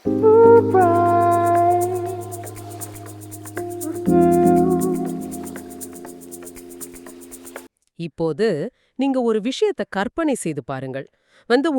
இப்போது நீங்க ஒரு விஷயத்த கற்பனை செய்து பாருங்கள்.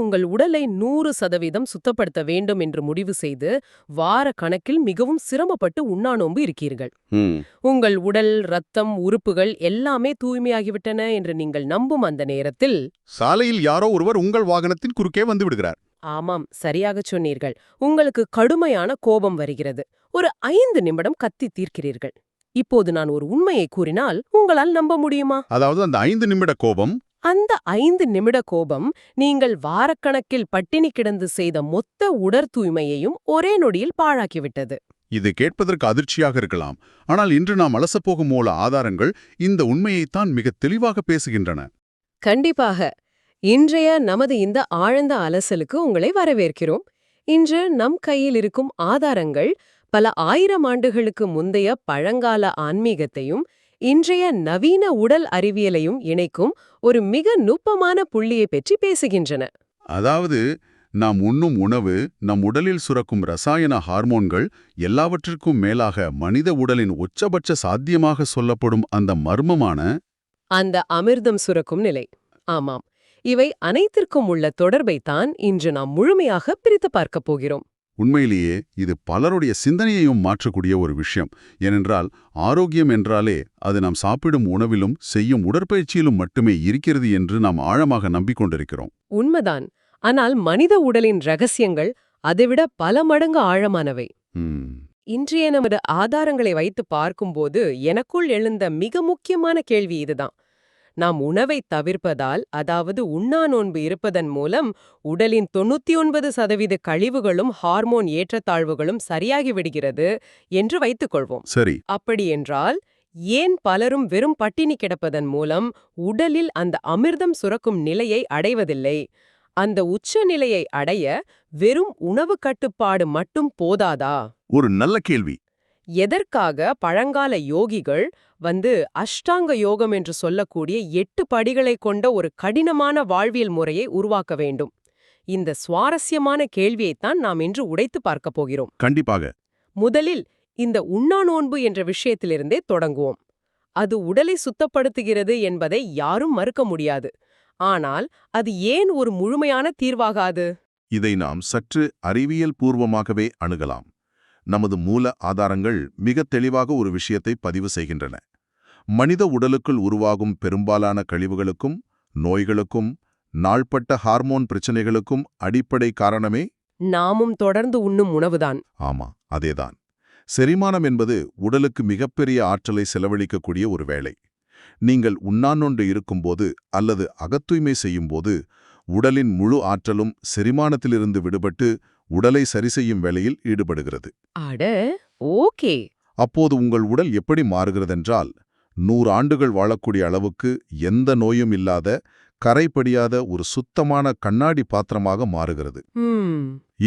உங்கள் உடலை 100% சுத்தப்படுத்த வேண்டும் என்று முடிவு செய்து வார கணக்கில் மிகவும் சிரமப்பட்டு உண்ணாநோன்பு இருக்கீர்கள். ம் உங்கள் உடல், ரத்தம், உறுப்புகள் எல்லாமே தூய்மையாகிவிட்டன என்று நீங்கள் நம்பும் அந்த நேரத்தில், சாலையில் யாரோ ஒருவர் உங்கள் வாகனத்தின் குறுக்கே வந்து விடுகிறார். ஆமாம், சரியாகச் சொன்னீர்கள், உங்களுக்கு கடுமையான கோபம் வருகிறது. ஒரு 5 நிமிடம் கத்தி தீர்க்கிறீர்கள். இப்போது நான் ஒரு உண்மையை கூறினால் உங்களால் நம்ப முடியுமா? அதாவது அந்த 5 நிமிட கோபம் அந்த 5 நிமிட கோபம் நீங்கள் வாரக்கணக்கில் பட்டினி கிடந்து செய்த மொத்த உடற் தூய்மையையும் ஒரே நொடியில் பாழாக்கிவிட்டது. இது கேட்பதற்கு அதிர்ச்சியாக இருக்கலாம். ஆனால் இன்று நாம் அலசப்போகும் மூல ஆதாரங்கள் இந்த உண்மையைத்தான் மிக தெளிவாக பேசுகின்றன. கண்டிப்பாக. இன்றைய நமது இந்த ஆழ்ந்த அலசலுக்கு உங்களை வரவேற்கிறோம். இன்று நம் கையில் இருக்கும் ஆதாரங்கள் பல 1000 ஆண்டுகளுக்கு முந்தைய பழங்கால ஆன்மீகத்தையும் இன்றைய நவீன உடல் அறிவியலையும் இணைக்கும் ஒரு மிக நுட்பமான புள்ளியை பற்றி பேசுகின்றன. அதாவது நாம் உண்ணும் உணவு, நம் உடலில் சுரக்கும் ரசாயன ஹார்மோன்கள், எல்லாவற்றிற்கும் மேலாக மனித உடலின் உச்சபட்ச சாத்தியமாக சொல்லப்படும் அந்த மர்மமான அந்த அமிர்தம் சுரக்கும் நிலை. ஆமாம், இவை அனைத்திற்கும் உள்ள தொடர்பைத்தான் இன்று நாம் முழுமையாக பிரித்து பார்க்கப் போகிறோம். உண்மையிலேயே இது பலருடைய சிந்தனையையும் மாற்றக்கூடிய ஒரு விஷயம். ஏனென்றால் ஆரோக்கியம் என்றாலே அது நாம் சாப்பிடும் உணவிலும் செய்யும் உடற்பயிற்சியிலும் மட்டுமே இருக்கிறது என்று நாம் ஆழமாக நம்பிக்கொண்டிருக்கிறோம். உண்மைதான். ஆனால் மனித உடலின் ரகசியங்கள் அதைவிட பல மடங்கு ஆழமானவை. இன்றைய நமது ஆதாரங்களை வைத்து பார்க்கும்போது எனக்குள் எழுந்த மிக முக்கியமான கேள்வி இதுதான். நாம் உணவை தவிர்ப்பதால், அதாவது உண்ணாநோன்பு இருப்பதன் மூலம் உடலின் 99% கழிவுகளும் ஹார்மோன் ஏற்றத்தாழ்வுகளும் சரியாகி விடுகிறது என்று வைத்துக்கொள்வோம். சரி. அப்படியென்றால் ஏன் பலரும் வெறும் பட்டினி கிடப்பதன் மூலம் உடலில் அந்த அமிர்தம் சுரக்கும் நிலையை அடைவதில்லை? அந்த உச்ச நிலையை அடைய வெறும் உணவு கட்டுப்பாடு மட்டும் போதாதா? ஒரு நல்ல கேள்வி. எதற்காக பழங்கால யோகிகள் அஷ்டாங்க யோகம் என்று சொல்லக்கூடிய 8 படிகளை கொண்ட ஒரு கடினமான வாழ்வியல் முறையை உருவாக்க வேண்டும்? இந்த சுவாரஸ்யமான கேள்வியைத்தான் நாம் இன்று உடைத்து பார்க்கப் போகிறோம். கண்டிப்பாக. முதலில் இந்த உண்ணாநோன்பு என்ற விஷயத்திலிருந்தே தொடங்குவோம். அது உடலை சுத்தப்படுத்துகிறது என்பதை யாரும் மறுக்க முடியாது. ஆனால் அது ஏன் ஒரு முழுமையான தீர்வாகாது? இதை நாம் சற்று அறிவியல் பூர்வமாகவே அணுகலாம். நமது மூல ஆதாரங்கள் மிக தெளிவாக ஒரு விஷயத்தை பதிவு செய்கின்றன. மனித உடலுக்குள் உருவாகும் பெரும்பாலான கழிவுகளுக்கும் நோய்களுக்கும் நாள்பட்ட ஹார்மோன் பிரச்சனைகளுக்கும் அடிப்படை காரணமே நாமும் தொடர்ந்து உண்ணும் உணவுதான். ஆமா, அதேதான். செரிமானம் என்பது உடலுக்கு மிகப்பெரிய ஆற்றலை செலவழிக்கக்கூடிய ஒரு வேலை. நீங்கள் உண்ணாநோன்பு இருக்கும்போது அல்லது அகத்தூய்மை செய்யும்போது உடலின் முழு ஆற்றலும் செரிமானத்திலிருந்து விடுபட்டு உடலை சரிசெய்யும் வேலையில் ஈடுபடுகிறது. அட, ஓகே. அப்போது உங்கள் உடல் எப்படி மாறுகிறதென்றால் 100 ஆண்டுகள் வாழக்கூடிய அளவுக்கு எந்த நோயும் இல்லாத கரைபடியாத ஒரு சுத்தமான கண்ணாடி பாத்திரமாக மாறுகிறது.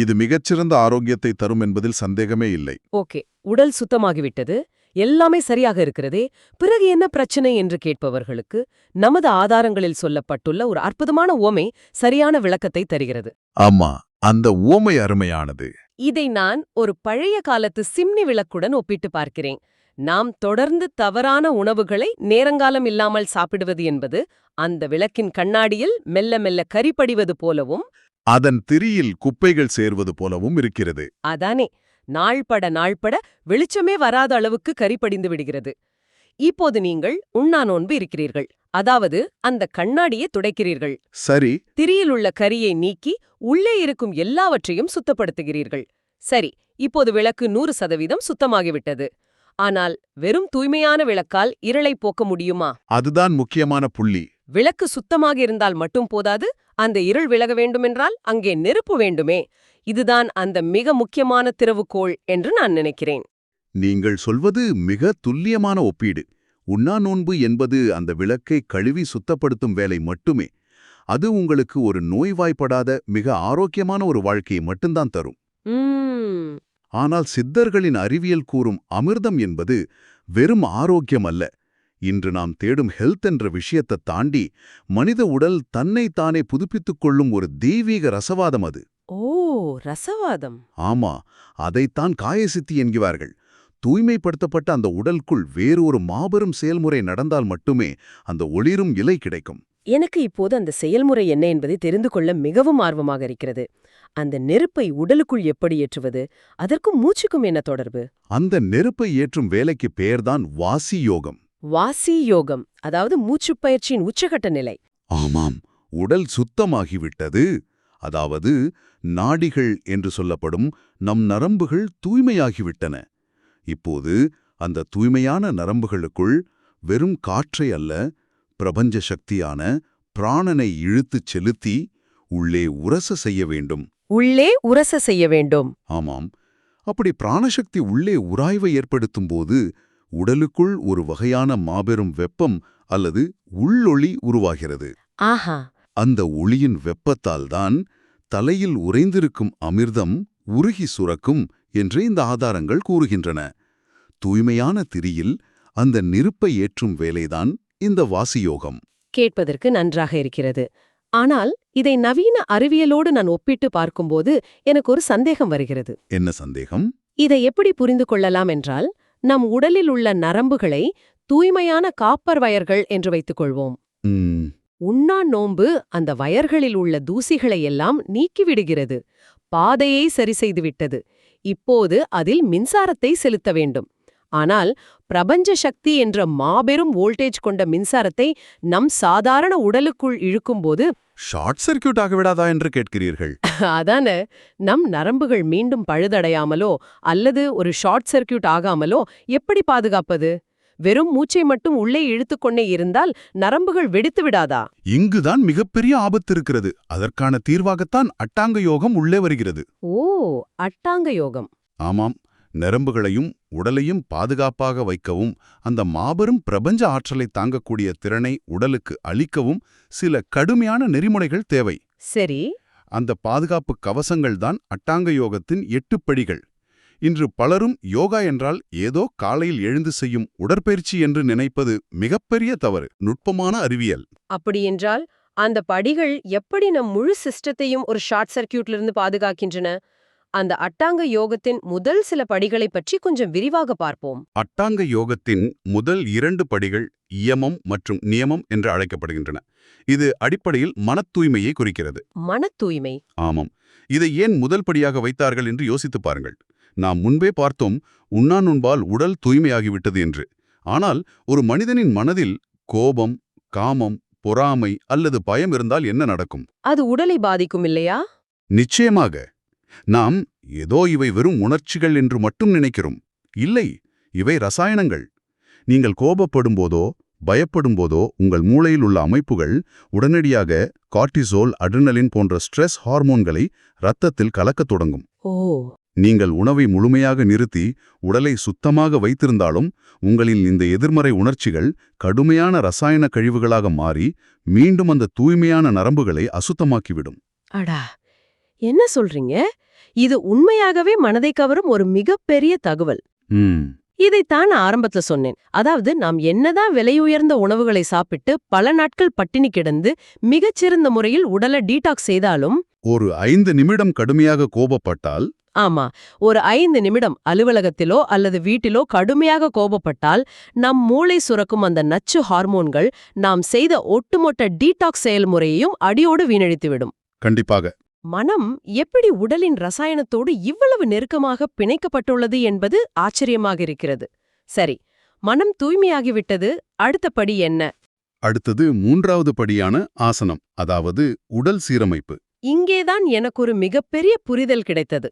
இது மிகச்சிறந்த ஆரோக்கியத்தை தரும் என்பதில் சந்தேகமே இல்லை. ஓகே, உடல் சுத்தமாகிவிட்டது, எல்லாமே சரியாக இருக்கிறதே, பிறகு என்ன பிரச்சனை என்று கேட்பவர்களுக்கு நமது ஆதாரங்களில் சொல்லப்பட்டுள்ள ஒரு அற்புதமான உவமை சரியான விளக்கத்தை தருகிறது. ஆமா, அந்த உவமை அருமையானது. இதை நான் ஒரு பழைய காலத்து சிம்னி விளக்குடன் ஒப்பிட்டு பார்க்கிறேன். நாம் தொடர்ந்து தவறான உணவுகளை நேரங்காலம் இல்லாமல் சாப்பிடுவது என்பது அந்த விளக்கின் கண்ணாடியில் மெல்ல மெல்ல கரிபடிவது போலவும் அதன் திரியில் குப்பைகள் சேர்வது போலவும் இருக்கிறது. அதானே, நாள்பட வெளிச்சமே வராத அளவுக்கு கரிபடிந்து விடுகிறது. இப்போது நீங்கள் உண்ணாநோன்பு இருக்கிறீர்கள், அதாவது அந்த கண்ணாடியை துடைக்கிறீர்கள். சரி. திரியில் உள்ள கரியை நீக்கி உள்ளே இருக்கும் எல்லாவற்றையும் சுத்தப்படுத்துகிறீர்கள். சரி, இப்போது விளக்கு 100% சுத்தமாகிவிட்டது. ஆனால் வெறும் தூய்மையான விளக்கால் இருளை போக்க முடியுமா? அதுதான் முக்கியமான புள்ளி. விளக்கு சுத்தமாக இருந்தால் மட்டும் போதாது, அந்த இருள் விலக வேண்டுமென்றால் அங்கே நெருப்பு வேண்டுமே. இதுதான் அந்த மிக முக்கியமான திறவுகோள் என்று நான் நினைக்கிறேன். நீங்கள் சொல்வது மிக துல்லியமான ஒப்பீடு. உண்ணாநோன்பு என்பது அந்த விளக்கை கழுவி சுத்தப்படுத்தும் வேலை மட்டுமே. அது உங்களுக்கு ஒரு நோய்வாய்ப்படாத மிக ஆரோக்கியமான ஒரு வாழ்க்கையை மட்டும்தான் தரும். ஆனால் சித்தர்களின் அறிவியல் கூறும் அமிர்தம் என்பது வெறும் ஆரோக்கியம் அல்ல. இன்று நாம் தேடும் ஹெல்த் என்ற விஷயத்தை தாண்டி மனித உடல் தன்னை தானே புதுப்பித்துக் கொள்ளும் ஒரு தெய்வீக ரசவாதம் அது. ஓ, ரசவாதம். ஆமா, அதைத்தான் காயசித்தி என்கிறார்கள். தூய்மைப்படுத்தப்பட்ட அந்த உடலுக்குள் வேறு ஒரு மாபெரும் செயல்முறை நடந்தால் மட்டுமே அந்த ஒளிரும் இலை கிடைக்கும். எனக்கு இப்போது அந்த செயல்முறை என்ன என்பதை தெரிந்து கொள்ள மிகவும் ஆர்வமாக இருக்கிறது. அந்த நெருப்பை உடலுக்குள் எப்படி ஏற்றுவது? அதற்கும் மூச்சுக்கும் என்ன தொடர்பு? அந்த நெருப்பை ஏற்றும் வேலைக்கு பெயர்தான் வாசி யோகம். வாசி யோகம், அதாவது மூச்சுப் பயிற்சியின் உச்சகட்ட நிலை. ஆமாம், உடல் சுத்தமாகிவிட்டது. அதாவது நாடிகள் என்று சொல்லப்படும் நம் நரம்புகள் தூய்மையாகிவிட்டன. இப்போது அந்த தூய்மையான நரம்புகளுக்குள் வெறும் காற்றை அல்ல, பிரபஞ்ச சக்தியான பிராணனை இழுத்துச் செலுத்தி உள்ளே உரச செய்ய வேண்டும். உள்ளே உரச செய்ய வேண்டும். ஆமாம், அப்படி பிராணசக்தி உள்ளே உராய்வை ஏற்படுத்தும்போது உடலுக்குள் ஒரு வகையான மாபெரும் வெப்பம் அல்லது உள்ளொளி உருவாகிறது. ஆஹா. அந்த ஒளியின் வெப்பத்தால்தான் தலையில் உறைந்திருக்கும் அமிர்தம் உருகி சுரக்கும் என்று இந்த ஆதாரங்கள் கூறுகின்றன. தூய்மையான திரியில் அந்த நெருப்பை ஏற்றும் வேலைதான் இந்த வாசியோகம். கேட்பதற்கு நன்றாக இருக்கிறது. ஆனால் இதை நவீன அறிவியலோடு நான் ஒப்பிட்டு பார்க்கும்போது எனக்கு ஒரு சந்தேகம் வருகிறது. என்ன சந்தேகம்? இதை எப்படி புரிந்து கொள்ளலாம் என்றால், நம் உடலில் உள்ள நரம்புகளை தூய்மையான காப்பர் வயர்கள் என்று வைத்துக் கொள்வோம். உண்ணான் நோன்பு அந்த வயர்களில் உள்ள தூசிகளை எல்லாம் நீக்கிவிடுகிறது. பாதையை சரி செய்துவிட்டது. இப்போது அதில் மின்சாரத்தை செலுத்த வேண்டும். ஆனால் பிரபஞ்ச சக்தி என்ற மாபெரும் வோல்டேஜ் கொண்ட மின்சாரத்தை நம் சாதாரண உடலுக்குள் இழுக்கும்போது ஷார்ட் சர்க்கியூட் ஆகிவிடாதா என்று கேட்கிறீர்கள்? அதான, நம் நரம்புகள் மீண்டும் பழுதடையாமலோ அல்லது ஒரு ஷார்ட் சர்க்கியூட் ஆகாமலோ எப்படி பாதுகாப்பது? வெறும் மூச்சை மட்டும் உள்ளே இழுத்துக்கொண்டே இருந்தால் நரம்புகள் வெடித்து விடாதா? இங்குதான் மிகப்பெரிய ஆபத்து இருக்கிறது. அதற்கான தீர்வாகத்தான் அட்டாங்க யோகம் உள்ளே வருகிறது. ஓ, அட்டாங்க யோகம். ஆமாம், நரம்புகளையும் உடலையும் பாதுகாப்பாக வைக்கவும் அந்த மாபெரும் பிரபஞ்ச ஆற்றலை தாங்கக்கூடிய திறனை உடலுக்கு அளிக்கவும் சில கடுமையான நெறிமுறைகள் தேவை. சரி. அந்த பாதுகாப்பு கவசங்கள்தான் அட்டாங்க யோகத்தின் 8 படிகள். இன்று பலரும் யோகா என்றால் ஏதோ காலையில் எழுந்து செய்யும் உடற்பயிற்சி என்று நினைப்பது மிகப்பெரிய தவறு. நுட்பமான அறிவியல். அப்படியென்றால் அந்த படிகள் எப்படி நம் முழு சிஸ்டத்தையும் ஒரு ஷார்ட் சர்க்கியூட்லிருந்து பாதுகாக்கின்றன? அந்த அட்டாங்க யோகத்தின் முதல் சில படிகளை பற்றி கொஞ்சம் விரிவாக பார்ப்போம். அட்டாங்க யோகத்தின் முதல் 2 படிகள் இயமம் மற்றும் நியமம் என்று அழைக்கப்படுகின்றன. இது அடிப்படையில் மனத் தூய்மையை குறிக்கிறது. மனத் தூய்மை. ஆமாம், இதை ஏன் முதல் படியாக வைத்தார்கள் என்று யோசித்துப் பாருங்கள். நாம் முன்பே பார்த்தோம், உண்ணாநுண்பால் உடல் தூய்மையாகிவிட்டது என்று. ஆனால் ஒரு மனிதனின் மனதில் கோபம், காமம், பொறாமை அல்லது பயம் இருந்தால் என்ன நடக்கும்? அது உடலை பாதிக்கும் இல்லையா? நிச்சயமாக. நாம் ஏதோ இவை வெறும் உணர்ச்சிகள் என்று மட்டும் நினைக்கிறோம். இல்லை, இவை ரசாயனங்கள். நீங்கள் கோபப்படும்போதோ பயப்படும்போதோ உங்கள் மூளையில் உள்ள அமைப்புகள் உடனடியாக கார்டிசோல், அட்ரினலின் போன்ற ஸ்ட்ரெஸ் ஹார்மோன்களை இரத்தத்தில் கலக்கத் தொடங்கும். ஓ. நீங்கள் உணவை முழுமையாக நிறுத்தி உடலை சுத்தமாக வைத்திருந்தாலும் உங்களில் இந்த எதிர்மறை உணர்ச்சிகள் கடுமையான ரசாயன கழிவுகளாக மாறி மீண்டும் அந்த தூய்மையான நரம்புகளை அசுத்தமாக்கிவிடும். அடா, என்ன சொல்றீங்க? இது உண்மையாகவே மனதை கவரும் ஒரு மிகப்பெரிய தகவல். இதைத்தான் ஆரம்பத்துல சொன்னேன். அதாவது நாம் என்னதான் விலையுயர்ந்த உணவுகளை சாப்பிட்டு பல நாட்கள் பட்டினி கிடந்து மிகச்சிறந்த முறையில் உடலை டீடாக்ஸ் செய்தாலும் ஒரு 5 நிமிடம் கடுமையாக கோபப்பட்டால், ஆமா, ஒரு 5 நிமிடம் அலுவலகத்திலோ அல்லது வீட்டிலோ கடுமையாக கோபப்பட்டால் நம் மூளை சுரக்கும் அந்த நச்சு ஹார்மோன்கள் நாம் செய்த ஒட்டுமொத்த டீடாக்ஸ் செயல்முறையையும் அடியோடு வீணடித்துவிடும். கண்டிப்பாக. மனம் எப்படி உடலின் ரசாயனத்தோடு இவ்வளவு நெருக்கமாக பிணைக்கப்பட்டுள்ளது என்பது ஆச்சரியமாக இருக்கிறது. சரி, மனம் தூய்மையாகிவிட்டது. அடுத்த படி என்ன? அடுத்தது 3வது படியான ஆசனம், அதாவது உடல் சீரமைப்பு. இங்கேதான் எனக்கு ஒரு மிகப்பெரிய புரிதல் கிடைத்தது.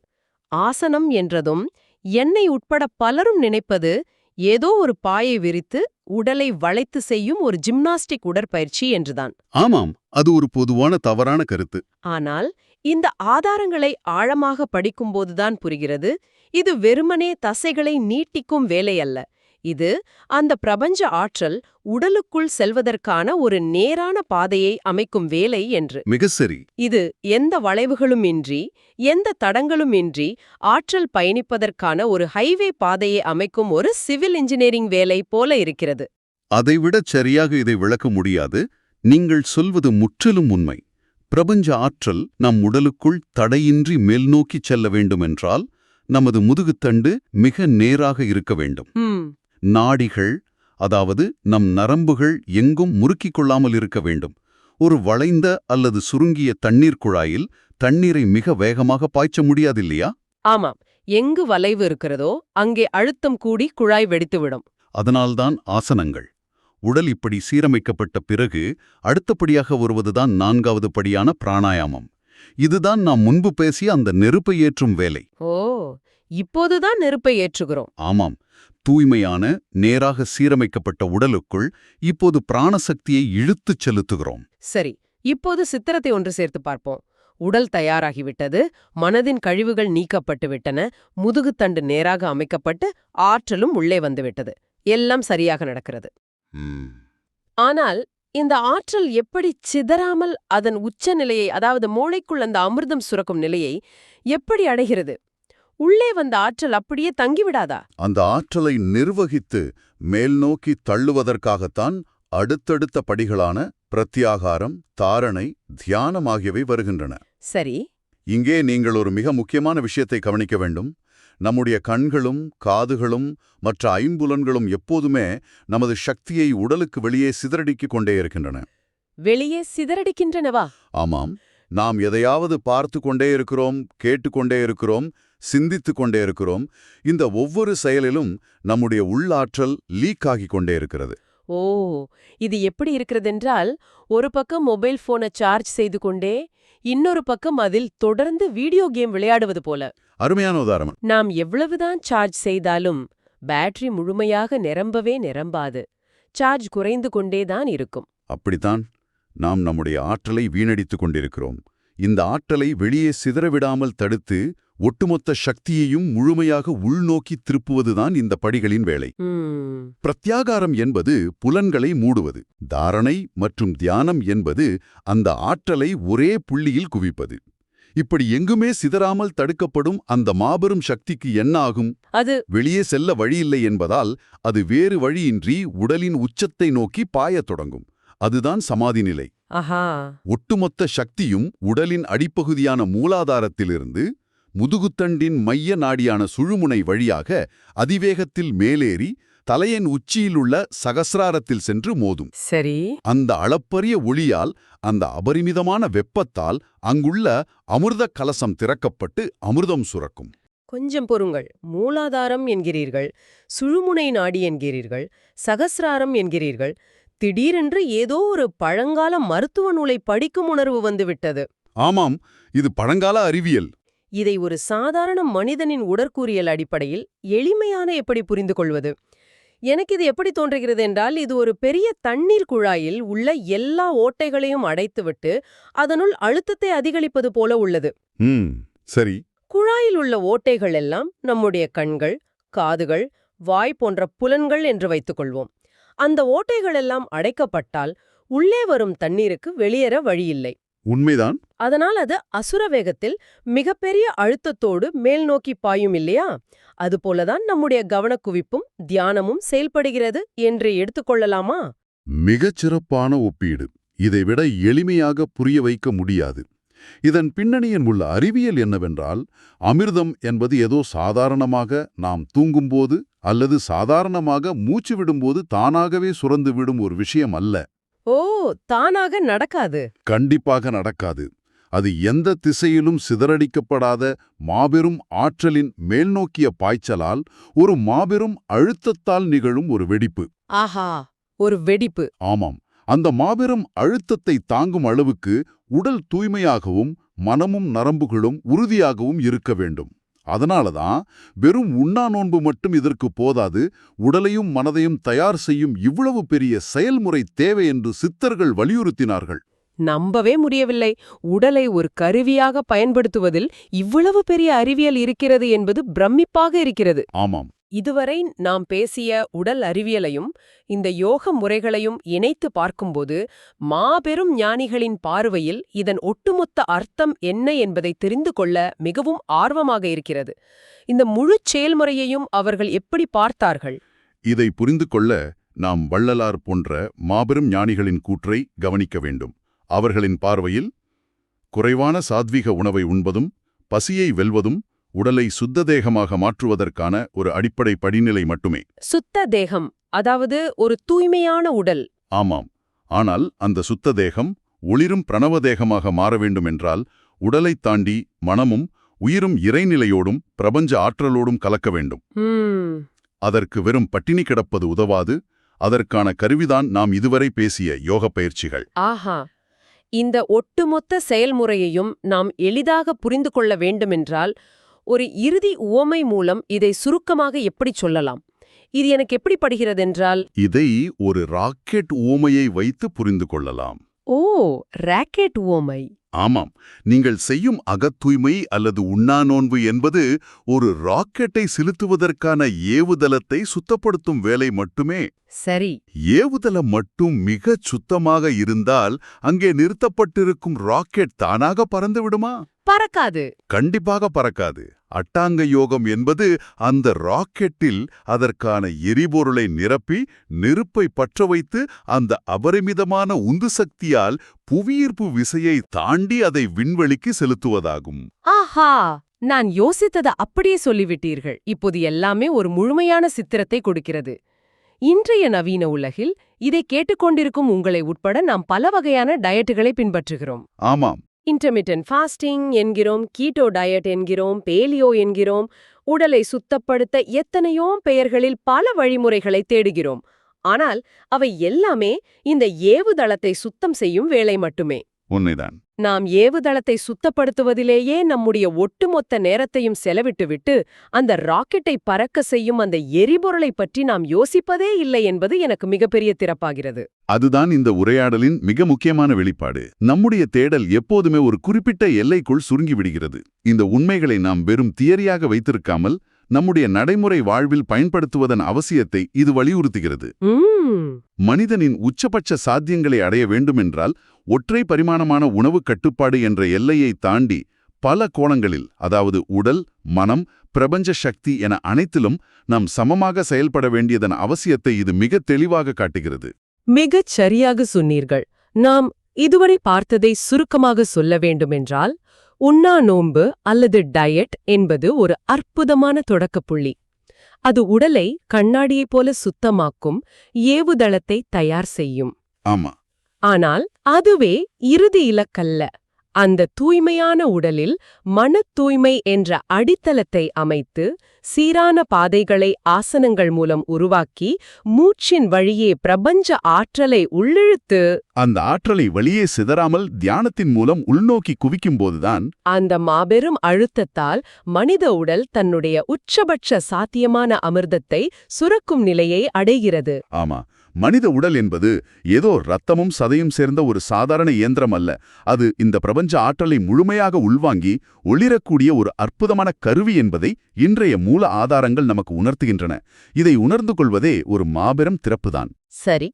ஆசனம் என்றதும் என்னை உட்பட பலரும் நினைப்பது ஏதோ ஒரு பாயை விரித்து உடலை வளைத்து செய்யும் ஒரு ஜிம்னாஸ்டிக் உடற்பயிற்சி என்றுதான். ஆமாம், அது ஒரு பொதுவான தவறான கருத்து. ஆனால் இந்த ஆதாரங்களை ஆழமாக படிக்கும்போதுதான் புரிகிறது, இது வெறுமனே தசைகளை நீட்டிக்கும் வேலை அல்ல. இது அந்த பிரபஞ்ச ஆற்றல் உடலுக்குள் செல்வதற்கான ஒரு நேரான பாதையை அமைக்கும் வேலை என்று. மிக சரி. இது எந்த வளைவுகளும் இன்றி, எந்த தடங்களும் இன்றி ஆற்றல் பயணிப்பதற்கான ஒரு ஹைவே பாதையை அமைக்கும் ஒரு சிவில் இன்ஜினியரிங் வேலை போல இருக்கிறது. அதைவிடச் சரியாக இதை விளக்க முடியாது. நீங்கள் சொல்வது முற்றிலும் உண்மை. பிரபஞ்ச ஆற்றல் நம் உடலுக்குள் தடையின்றி மேல்நோக்கிச் செல்ல வேண்டுமென்றால் நமது முதுகுத்தண்டு மிக நேராக இருக்க வேண்டும். நாடிகள், அதாவது நம் நரம்புகள் எங்கும் முறுக்கிக் கொள்ளாமல் இருக்க வேண்டும். ஒரு வளைந்த அல்லது சுருங்கிய தண்ணீர் குழாயில் தண்ணீரை மிக வேகமாக பாய்ச்ச முடியாதில்லையா? ஆமாம், எங்கு வளைவு இருக்கிறதோ அங்கே அழுத்தம் கூடி குழாய் வெடித்துவிடும். அதனால்தான் ஆசனங்கள். உடல் இப்படி சீரமைக்கப்பட்ட பிறகு அடுத்தபடியாக வருவதுதான் 4வது படியான பிராணாயாமம். இதுதான் நாம் முன்பு பேசிய அந்த நெருப்பை ஏற்றும் வேலை. ஓ, இப்போதுதான் நெருப்பை ஏற்றுகிறோம். ஆமாம், தூய்மையான நேராக சீரமைக்கப்பட்ட உடலுக்குள் இப்போது பிராணசக்தியை இழுத்துச் செலுத்துகிறோம். சரி, இப்போது சித்திரத்தை ஒன்று சேர்த்து பார்ப்போம். உடல் தயாராகிவிட்டது, மனதின் கழிவுகள் நீக்கப்பட்டு விட்டன, முதுகுத்தண்டு நேராக அமைக்கப்பட்டு ஆற்றலும் உள்ளே வந்துவிட்டது. எல்லாம் சரியாக நடக்கிறது. ஆனால் இந்த ஆற்றல் எப்படி சிதறாமல் அதன் உச்சநிலையை, அதாவது மூளைக்குள் அந்த அமிர்தம் சுரக்கும் நிலையை எப்படி அடைகிறது? உள்ளே வந்த ஆற்றல் அப்படியே தங்கிவிடாதா? அந்த ஆற்றலை நிர்வகித்து மேல்நோக்கி தள்ளுவதற்காகத்தான் அடுத்தடுத்த படிகளான பிரத்யாகாரம், தாரணை, தியானம் ஆகியவை வருகின்றன. சரி, இங்கே நீங்கள் ஒரு மிக முக்கியமான விஷயத்தை கவனிக்க வேண்டும். நம்முடைய கண்களும் காதுகளும் மற்ற ஐம்புலன்களும் எப்போதுமே நமது சக்தியை உடலுக்கு வெளியே சிதறடிக்கிக் கொண்டே இருக்கின்றன. வெளியே சிதறடிக்கின்றனவா? ஆமாம், நாம் எதையாவது பார்த்து கொண்டே இருக்கிறோம், கேட்டுக்கொண்டே இருக்கிறோம், சிந்தித்துக் கொண்டே இருக்கிறோம். இந்த ஒவ்வொரு செயலிலும் நம்முடைய உள்ளாற்றல் லீக் ஆகிக் கொண்டே இருக்கிறது. ஓ, இது எப்படி இருக்கிறதென்றால், ஒரு பக்கம் மொபைல் போனை சார்ஜ் செய்து கொண்டே, இன்னொரு பக்கம் அதில் தொடர்ந்து வீடியோ கேம் விளையாடுவது போல. அருமையான உதாரணம். நாம் எவ்வளவுதான் சார்ஜ் செய்தாலும் பேட்டரி முழுமையாக நிரம்பவே நிரம்பாது. சார்ஜ் குறைந்து கொண்டேதான் இருக்கும். அப்படித்தான் நாம் நம்முடைய ஆற்றலை வீணடித்துக் கொண்டிருக்கிறோம். இந்த ஆற்றலை வெளியே சிதறவிடாமல் தடுத்து ஒட்டுமொத்த சக்தியையும் முழுமையாக உள்நோக்கி திருப்புவதுதான் இந்த படிகளின் வேலை. பிரத்யாகாரம் என்பது புலன்களை மூடுவது. தாரணை மற்றும் தியானம் என்பது அந்த ஆற்றலை ஒரே புள்ளியில் குவிப்பது. இப்படி எங்குமே சிதறாமல் தடுக்கப்படும் அந்த மாபெரும் சக்திக்கு என்ன ஆகும்? அது வெளியே செல்ல வழியில்லை என்பதால் அது வேறு வழியின்றி உடலின் உச்சத்தை நோக்கி பாயத் தொடங்கும். அதுதான் சமாதி நிலை. ஆஹா, ஒட்டுமொத்த சக்தியும் உடலின் அடிப்பகுதியான மூலாதாரத்திலிருந்து முதுகுத்தண்டின் மைய நாடியான சுழுமுனை வழியாக அதிவேகத்தில் மேலேறி தலையின் உச்சியிலுள்ள சகசிராரத்தில் சென்று மோதும். சரி, அந்த அளப்பரிய ஒளியால், அந்த அபரிமிதமான வெப்பத்தால் அங்குள்ள அமிர்த கலசம் திறக்கப்பட்டு அமிர்தம் சுரக்கும். கொஞ்சம் பொறுங்கள். மூலாதாரம் என்கிறீர்கள், சுழுமுனை நாடி என்கிறீர்கள், சகசிராரம் என்கிறீர்கள். திடீரென்று ஏதோ ஒரு பழங்கால மருத்துவ நூலை படிக்கும் உணர்வு வந்துவிட்டது. ஆமாம், இது பழங்கால அறிவியல். இதை ஒரு சாதாரண மனிதனின் உடற்கூறியல் அடிப்படையில் எளிமையான எப்படி புரிந்து கொள்வது? எனக்கு இது எப்படி தோன்றுகிறது என்றால், இது ஒரு பெரிய தண்ணீர் குழாயில் உள்ள எல்லா ஓட்டைகளையும் அடைத்துவிட்டு அதனுள் அழுத்தத்தை அதிகரிப்பது போல உள்ளது. சரி. குழாயில் உள்ள ஓட்டைகள் எல்லாம் நம்முடைய கண்கள், காதுகள், வாய் போன்ற புலன்கள் என்று வைத்துக்கொள்வோம். அந்த ஓட்டைகள் எல்லாம் அடைக்கப்பட்டால் உள்ளே வரும் தண்ணீருக்கு வெளியேற வழியில்லை. உண்மைதான். அதனால் அது அசுர வேகத்தில் மிகப்பெரிய அழுத்தத்தோடு மேல் நோக்கி பாயும் இல்லையா? அதுபோலதான் நம்முடைய கவனக்குவிப்பும் தியானமும் செயல்படுகிறது என்று எடுத்துக்கொள்ளலாமா? மிகச் சிறப்பான ஒப்பீடு. இதைவிட எளிமையாக புரிய வைக்க முடியாது. இதன் பின்னணியில் உள்ள அறிவியல் என்னவென்றால், அமிர்தம் என்பது ஏதோ சாதாரணமாக நாம் தூங்கும்போது அல்லது சாதாரணமாக மூச்சு விடும்போது தானாகவே சுரந்து விடும் ஒரு விஷயம் அல்ல. ஓ, தானாக நடக்காது. கண்டிப்பாக நடக்காது. அது எந்த திசையிலும் சிதறடிக்கப்படாத மாபெரும் ஆற்றலின் மேல்நோக்கிய பாய்ச்சலால், ஒரு மாபெரும் அழுத்தத்தால் நிகழும் ஒரு வெடிப்பு. ஆஹா, ஒரு வெடிப்பு. ஆமாம், அந்த மாபெரும் அழுத்தத்தை தாங்கும் அளவுக்கு உடல் தூய்மையாகவும் மனமும் நரம்புகளும் உறுதியாகவும் இருக்க வேண்டும். அதனாலதான் வெறும் உண்ணா நோன்பு மட்டும் இதற்கு போதாது, உடலையும் மனதையும் தயார் செய்யும் இவ்வளவு பெரிய செயல்முறை தேவை என்று சித்தர்கள் வலியுறுத்தினார்கள். நம்பவே முடியவில்லை. உடலை ஒரு கருவியாக பயன்படுத்துவதில் இவ்வளவு பெரிய அறிவியல் இருக்கிறது என்பது பிரமிப்பாக இருக்கிறது. ஆமாம். இதுவரை நாம் பேசிய உடல் அறிவியலையும் இந்த யோக முறைகளையும் இணைத்து பார்க்கும்போது, மாபெரும் ஞானிகளின் பார்வையில் இதன் ஒட்டுமொத்த அர்த்தம் என்ன என்பதை தெரிந்து கொள்ள மிகவும் ஆர்வமாக இருக்கிறது. இந்த முழு செயல்முறையையும் அவர்கள் எப்படி பார்த்தார்கள்? இதை புரிந்து கொள்ள நாம் வள்ளலார் போன்ற மாபெரும் ஞானிகளின் கூற்றை கவனிக்க வேண்டும். அவர்களின் பார்வையில் குறைவான சாத்வீக உணவை உண்பதும் பசியை வெல்வதும் உடலை சுத்த தேகமாக மாற்றுவதற்கான ஒரு அடிப்படை படிநிலை மட்டுமே. சுத்த தேகம், அதாவது ஒரு தூய்மையான உடல். ஆமாம். ஆனால் அந்த சுத்த தேகம் ஒளிரும் பிரணவ தேகமாக மாற வேண்டுமென்றால் உடலைத் தாண்டி மனமும் உயிரும் இறைநிலையோடும் பிரபஞ்ச ஆற்றலோடும் கலக்க வேண்டும். அதற்கு வெறும் பட்டினி கிடப்பது உதவாது. அதற்கான கருவிதான் நாம் இதுவரை பேசிய யோக பயிற்சிகள். ஆஹா, இந்த ஒட்டுமொத்த செயல்முறையையும் நாம் எளிதாக புரிந்து கொள்ள வேண்டுமென்றால் ஒரு இறுதி உவமை மூலம் இதை சுருக்கமாக எப்படி சொல்லலாம்? இது எனக்கு எப்படி படுகிறதென்றால், இதை ஒரு ராக்கெட் உவமையை வைத்து புரிந்து கொள்ளலாம். ஓ, ராக்கெட் உவமை. ஆமாம், நீங்கள் செய்யும் அகத்தூய்மை அல்லது உண்ணாநோன்பு என்பது ஒரு ராக்கெட்டை செலுத்துவதற்கான ஏவுதளத்தை சுத்தப்படுத்தும் வேலை மட்டுமே. சரி. ஏவுதளம் மட்டும் மிகச் சுத்தமாக இருந்தால் அங்கே நிறுத்தப்பட்டிருக்கும் ராக்கெட் தானாக பறந்து விடுமா? பறக்காது. கண்டிப்பாக பறக்காது. அட்டாங்க யோகம் என்பது அந்த ராக்கெட்டில் அதற்கான எரிபொருளை நிரப்பி நெருப்பை பற்ற வைத்து அந்த அபரிமிதமான உந்து சக்தியால் புவியீர்ப்பு விசையை தாண்டி அதை விண்வெளிக்கு செலுத்துவதாகும். ஆஹா, நான் யோசித்ததை அப்படியே சொல்லிவிட்டீர்கள். இப்போது எல்லாமே ஒரு முழுமையான சித்திரத்தை கொடுக்கிறது. இன்றைய நவீன உலகில் இதை கேட்டுக்கொண்டிருக்கும் உங்களை உட்பட நாம் பல வகையான டயட்டுகளை பின்பற்றுகிறோம். ஆமாம். இன்டர்மிட்டன்ட் ஃபாஸ்டிங் என்கிறோம், கீட்டோ டயட் என்கிறோம், பேலியோ என்கிறோம். உடலை சுத்தப்படுத்த எத்தனையோ பெயர்களில் பல வழிமுறைகளை தேடுகிறோம். ஆனால் அவை எல்லாமே இந்த ஏவுதளத்தை சுத்தம் செய்யும் வேலை மட்டுமே. உண்மைதான். நாம் ஏவுதளத்தை சுத்தப்படுத்துவதிலேயே நம்முடைய ஒட்டுமொத்த நேரத்தையும் செலவிட்டுவிட்டு அந்த ராக்கெட்டை பறக்க செய்யும் அந்த எரிபொருளை பற்றி நாம் யோசிப்பதே இல்லை என்பது எனக்கு மிகப்பெரிய திறப்பாகிறது. அதுதான் இந்த உரையாடலின் மிக முக்கியமான வெளிப்பாடு. நம்முடைய தேடல் எப்போதுமே ஒரு குறிப்பிட்ட எல்லைக்குள் சுருங்கிவிடுகிறது. இந்த உண்மைகளை நாம் வெறும் தியரியாக வைத்திருக்காமல் நம்முடைய நடைமுறை வாழ்வில் பயன்படுத்துவதன் அவசியத்தை இது வலியுறுத்துகிறது. மனிதனின் உச்சபட்ச சாத்தியங்களை அடைய வேண்டுமென்றால் ஒற்றை பரிமாணமான உணவு கட்டுப்பாடு என்ற எல்லையை தாண்டி பல கோணங்களில், அதாவது உடல், மனம், பிரபஞ்ச சக்தி என அனைத்திலும் நாம் சமமாக செயல்பட வேண்டியதன் அவசியத்தை இது மிக தெளிவாக காட்டுகிறது. மிகச் சரியாக சொன்னீர்கள். நாம் இதுவரை பார்த்ததை சுருக்கமாக சொல்ல வேண்டுமென்றால், உண்ணா நோன்பு அல்லது டயட் என்பது ஒரு அற்புதமான தொடக்கப்புள்ளி. அது உடலை கண்ணாடியைப் போல சுத்தமாக்கும் ஏவுதளத்தை தயார் செய்யும். ஆமா. ஆனால் அதுவே இறுதி இலக்கல்ல. அந்த தூய்மையான உடலில் மன தூய்மை என்ற அடித்தளத்தை அமைத்து சீரான பாதைகளை ஆசனங்கள் மூலம் உருவாக்கி மூச்சின் வழியே பிரபஞ்ச ஆற்றலை உள்ளிழுத்து அந்த ஆற்றலை வெளியே சிதறாமல் தியானத்தின் மூலம் உள்நோக்கி குவிக்கும்போதுதான் அந்த மாபெரும் அழுத்தத்தால் மனித உடல் தன்னுடைய உச்சபட்ச சாத்தியமான அமிர்தத்தை சுரக்கும் நிலையை அடைகிறது. ஆமா, மனித உடல் என்பது ஏதோ ரத்தமும் சதையும் சேர்ந்த ஒரு சாதாரண இயந்திரம் அல்ல. அது இந்த பிரபஞ்ச ஆற்றலை முழுமையாக உள்வாங்கி ஒளிரக்கூடிய ஒரு அற்புதமான கருவி என்பதை இன்றைய மூல ஆதாரங்கள் நமக்கு உணர்த்துகின்றன. இதை உணர்ந்து கொள்வதே ஒரு மாபெரும் திறப்புதான். சரி,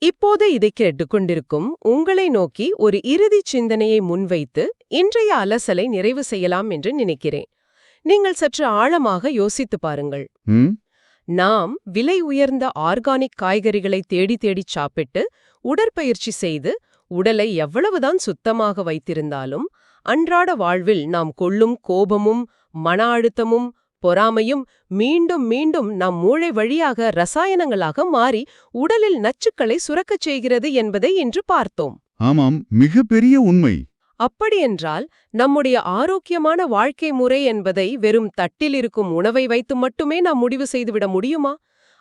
இப்போது இதை கேட்டுக்கொண்டிருக்கும் உங்களை நோக்கி ஒரு இறுதிச் சிந்தனையை முன்வைத்து இன்றைய அலசலை நிறைவு செய்யலாம் என்று நினைக்கிறேன். நீங்கள் சற்று ஆழமாக யோசித்து பாருங்கள். நாம் விலை உயர்ந்த ஆர்கானிக் காய்கறிகளை தேடி தேடிச் சாப்பிட்டு உடற்பயிற்சி செய்து உடலை எவ்வளவுதான் சுத்தமாக வைத்திருந்தாலும் அன்றாட வாழ்வில் நாம் கொள்ளும் கோபமும் மன அழுத்தமும் பொறாமையும் மீண்டும் மீண்டும் நம் மூளை வழியாக ரசாயனங்களாக மாறி உடலில் நச்சுக்களை சுரக்கச் செய்கிறது என்பதை இன்று பார்த்தோம். ஆமாம், மிகப்பெரிய உண்மை. அப்படியென்றால் நம்முடைய ஆரோக்கியமான வாழ்க்கை முறை என்பதை வெறும் தட்டில் இருக்கும் உணவை வைத்து மட்டுமே நாம் முடிவு செய்துவிட முடியுமா?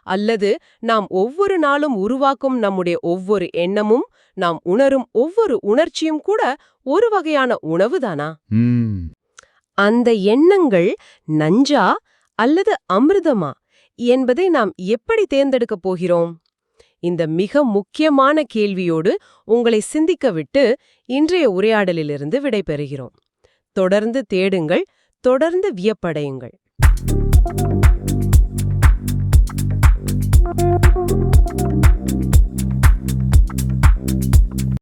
அல்லது நாம் ஒவ்வொரு நாளும் உருவாக்கும் நம்முடைய ஒவ்வொரு எண்ணமும், நாம் உணரும் ஒவ்வொரு உணர்ச்சியும் கூட ஒரு வகையான உணவுதானா? அந்த எண்ணங்கள் நஞ்சா அல்லது அமிர்தமா என்பதை நாம் எப்படி தேர்ந்தெடுக்கப் போகிறோம்? இந்த மிக முக்கியமான கேள்வியோடு உங்களை சிந்திக்க விட்டு இன்றைய உரையாடலிலிருந்து விடைபெறுகிறோம். தொடர்ந்து தேடுங்கள், தொடர்ந்து வியப்படையுங்கள்.